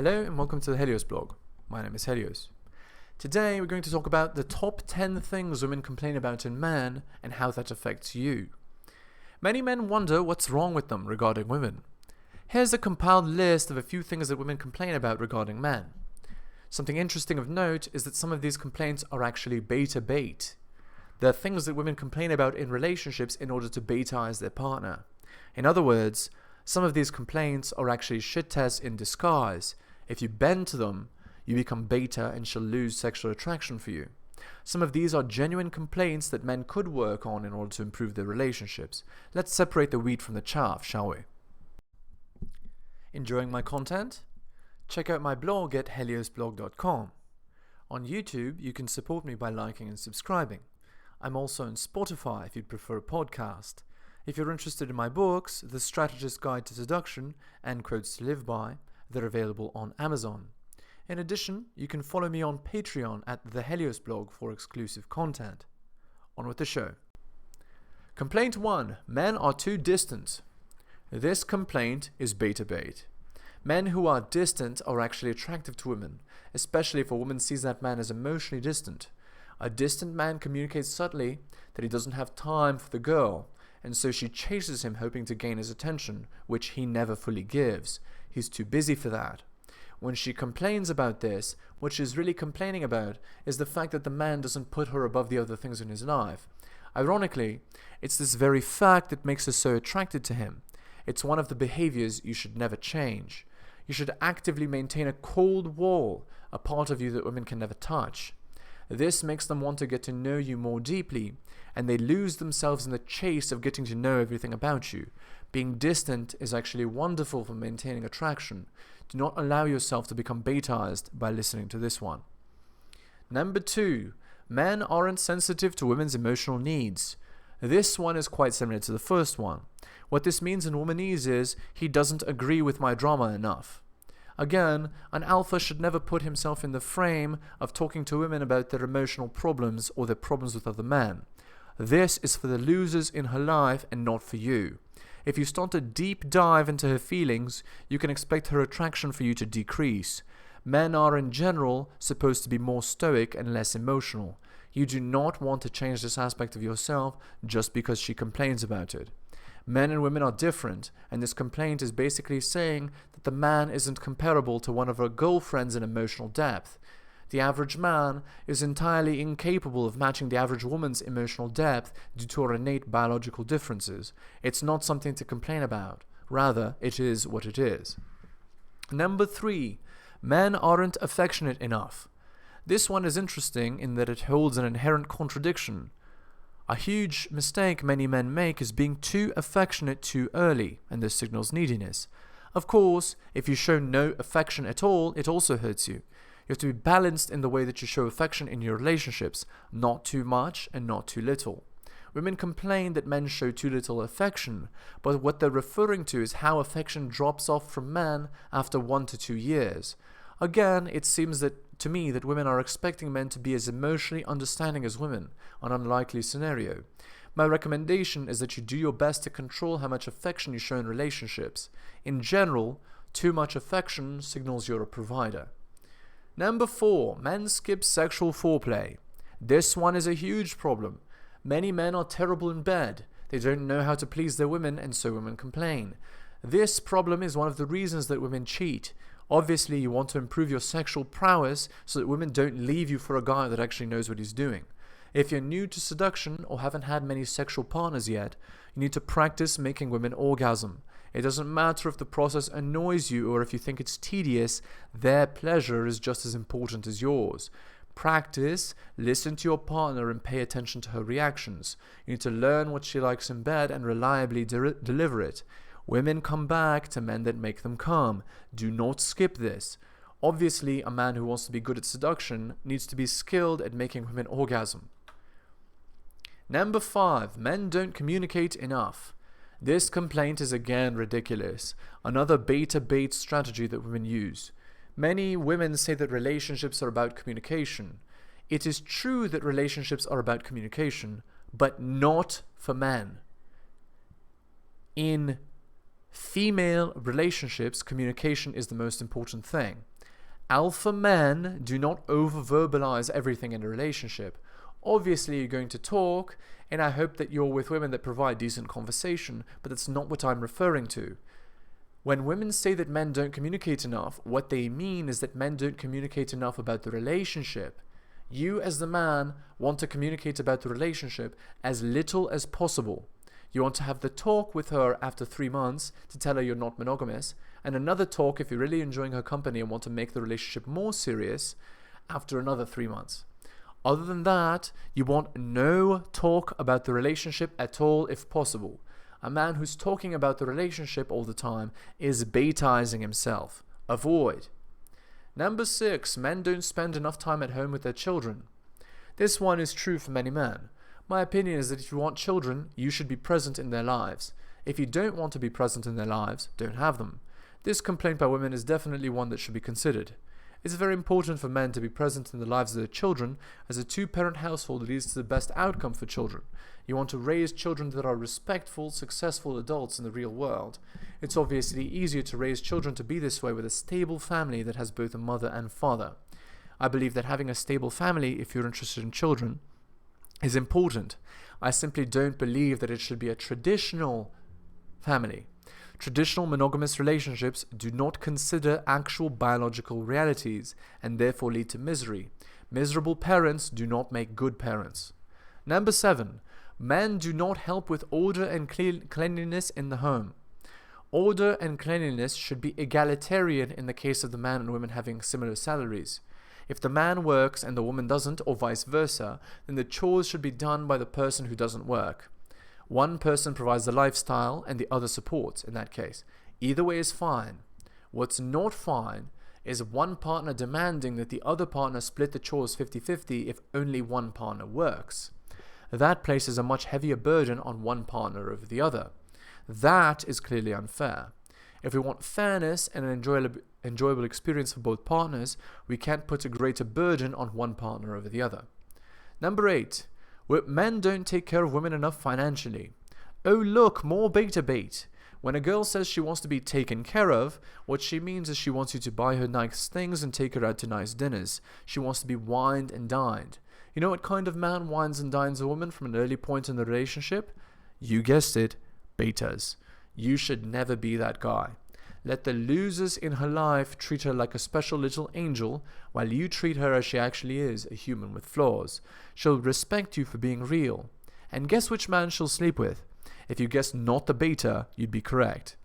Hello and welcome to the Helios blog. My name is Helios. Today we're going to talk about the top 10 things women complain about in men and how that affects you. Many men wonder what's wrong with them regarding women. Here's a compiled list of a few things that women complain about regarding men. Something interesting of note is that some of these complaints are actually beta bait. They're things that women complain about in relationships in order to beta-ize their partner. In other words, some of these complaints are actually shit tests in disguise. If you bend to them, you become beta and she'll lose sexual attraction for you. Some of these are genuine complaints that men could work on in order to improve their relationships. Let's separate the wheat from the chaff, shall we? Enjoying my content? Check out my blog at heliosblog.com. On YouTube, you can support me by liking and subscribing. I'm also on Spotify if you'd prefer a podcast. If you're interested in my books, The Strategist's Guide to Seduction and Quotes to Live By, they're available on Amazon. In addition, you can follow me on Patreon at the Helios blog for exclusive content. On with the show. Complaint 1. Men are too distant. This complaint is beta bait. Men who are distant are actually attractive to women, especially if a woman sees that man as emotionally distant. A distant man communicates subtly that he doesn't have time for the girl, and so she chases him hoping to gain his attention, which he never fully gives. He's too busy for that. When she complains about this, what she's really complaining about is the fact that the man doesn't put her above the other things in his life. Ironically, it's this very fact that makes her so attracted to him. It's one of the behaviors you should never change. You should actively maintain a cold wall, a part of you that women can never touch. This makes them want to get to know you more deeply, and they lose themselves in the chase of getting to know everything about you. Being distant is actually wonderful for maintaining attraction. Do not allow yourself to become beta-ized by listening to this one. Number 2. Men aren't sensitive to women's emotional needs. This one is quite similar to the first one. What this means in womanese is, he doesn't agree with my drama enough. Again, an alpha should never put himself in the frame of talking to women about their emotional problems or their problems with other men. This is for the losers in her life and not for you. If you start a deep dive into her feelings, you can expect her attraction for you to decrease. Men are in general supposed to be more stoic and less emotional. You do not want to change this aspect of yourself just because she complains about it. Men and women are different, and this complaint is basically saying that the man isn't comparable to one of her girlfriends in emotional depth. The average man is entirely incapable of matching the average woman's emotional depth due to her innate biological differences. It's not something to complain about. Rather, it is what it is. Number 3. Men aren't affectionate enough. This one is interesting in that it holds an inherent contradiction. A huge mistake many men make is being too affectionate too early, and this signals neediness. Of course, if you show no affection at all, it also hurts you. You have to be balanced in the way that you show affection in your relationships, not too much and not too little. Women complain that men show too little affection, but what they're referring to is how affection drops off from men after 1 to 2 years. Again, it seems to me that women are expecting men to be as emotionally understanding as women, an unlikely scenario. My recommendation is that you do your best to control how much affection you show in relationships. In general, too much affection signals you're a provider. Number 4. Men skip sexual foreplay. This one is a huge problem. Many men are terrible in bed. They don't know how to please their women, and so women complain. This problem is one of the reasons that women cheat. Obviously, you want to improve your sexual prowess so that women don't leave you for a guy that actually knows what he's doing. If you're new to seduction or haven't had many sexual partners yet, you need to practice making women orgasm. It doesn't matter if the process annoys you or if you think it's tedious, their pleasure is just as important as yours. Practice, listen to your partner and pay attention to her reactions. You need to learn what she likes in bed and reliably deliver it. Women come back to men that make them come. Do not skip this. Obviously, a man who wants to be good at seduction needs to be skilled at making women orgasm. Number 5. Men don't communicate enough. This complaint is again ridiculous. Another beta bait strategy that women use. Many women say that relationships are about communication. It is true that relationships are about communication, but not for men. In female relationships, communication is the most important thing. Alpha men do not over-verbalize everything in a relationship. Obviously, you're going to talk, and I hope that you're with women that provide decent conversation, but that's not what I'm referring to. When women say that men don't communicate enough, what they mean is that men don't communicate enough about the relationship. You, as the man, want to communicate about the relationship as little as possible. You want to have the talk with her after 3 months to tell her you're not monogamous, and another talk if you're really enjoying her company and want to make the relationship more serious after another 3 months. Other than that, you want no talk about the relationship at all if possible. A man who's talking about the relationship all the time is beta-izing himself. Avoid. Number 6, men don't spend enough time at home with their children. This one is true for many men. My opinion is that if you want children, you should be present in their lives. If you don't want to be present in their lives, don't have them. This complaint by women is definitely one that should be considered. It's very important for men to be present in the lives of their children, as a two-parent household leads to the best outcome for children. You want to raise children that are respectful, successful adults in the real world. It's obviously easier to raise children to be this way with a stable family that has both a mother and father. I believe that having a stable family, if you're interested in children, is important. I simply don't believe that it should be a traditional family. Traditional monogamous relationships do not consider actual biological realities and therefore lead to misery. Miserable parents do not make good parents. Number 7. Men do not help with order and cleanliness in the home. Order and cleanliness should be egalitarian in the case of the man and woman having similar salaries. If the man works and the woman doesn't, or vice versa, then the chores should be done by the person who doesn't work. One person provides the lifestyle and the other supports in that case. Either way is fine. What's not fine is one partner demanding that the other partner split the chores 50-50 if only one partner works. That places a much heavier burden on one partner over the other. That is clearly unfair. If we want fairness and an enjoyable experience for both partners, we can't put a greater burden on one partner over the other. Number 8. Men don't take care of women enough financially. Oh look, more beta bait. When a girl says she wants to be taken care of, what she means is she wants you to buy her nice things and take her out to nice dinners. She wants to be wined and dined. You know what kind of man wines and dines a woman from an early point in the relationship? You guessed it, betas. You should never be that guy. Let the losers in her life treat her like a special little angel, while you treat her as she actually is, a human with flaws. She'll respect you for being real. And guess which man she'll sleep with? If you guessed not the beta, you'd be correct.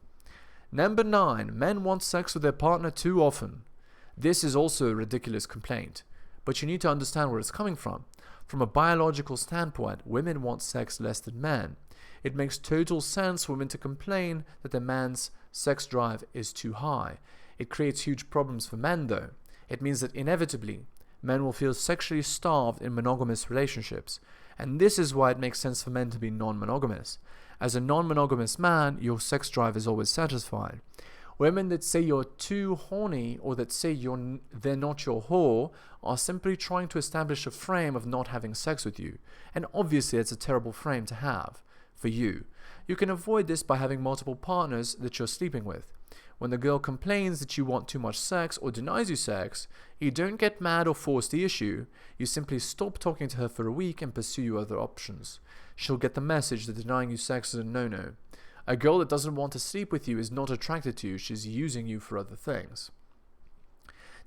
Number 9. Men want sex with their partner too often. This is also a ridiculous complaint. But you need to understand where it's coming from. From a biological standpoint, women want sex less than men. It makes total sense for women to complain that their man's sex drive is too high. It creates huge problems for men though. It means that inevitably, men will feel sexually starved in monogamous relationships. And this is why it makes sense for men to be non-monogamous. As a non-monogamous man, your sex drive is always satisfied. Women that say you're too horny or that say they're not your whore are simply trying to establish a frame of not having sex with you. And obviously it's a terrible frame to have for you. You can avoid this by having multiple partners that you're sleeping with. When the girl complains that you want too much sex or denies you sex, you don't get mad or force the issue. You simply stop talking to her for a week and pursue your other options. She'll get the message that denying you sex is a no-no. A girl that doesn't want to sleep with you is not attracted to you. She's using you for other things.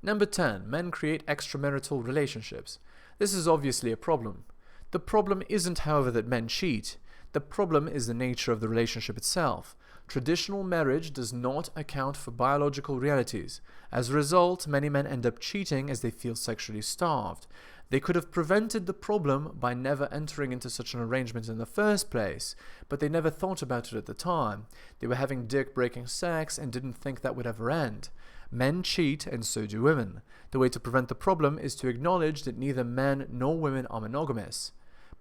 Number 10. Men create extramarital relationships. This is obviously a problem. The problem isn't, however, that men cheat. The problem is the nature of the relationship itself. Traditional marriage does not account for biological realities. As a result, many men end up cheating as they feel sexually starved. They could have prevented the problem by never entering into such an arrangement in the first place, but they never thought about it at the time. They were having dick-breaking sex and didn't think that would ever end. Men cheat, and so do women. The way to prevent the problem is to acknowledge that neither men nor women are monogamous.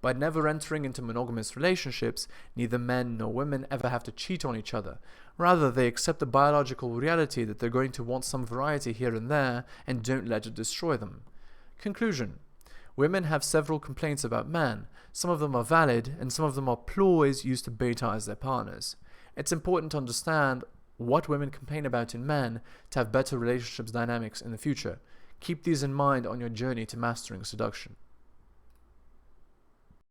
By never entering into monogamous relationships, neither men nor women ever have to cheat on each other. Rather, they accept the biological reality that they're going to want some variety here and there and don't let it destroy them. Conclusion. Women have several complaints about men. Some of them are valid and some of them are ploys used to beta-ize their partners. It's important to understand what women complain about in men to have better relationships dynamics in the future. Keep these in mind on your journey to mastering seduction.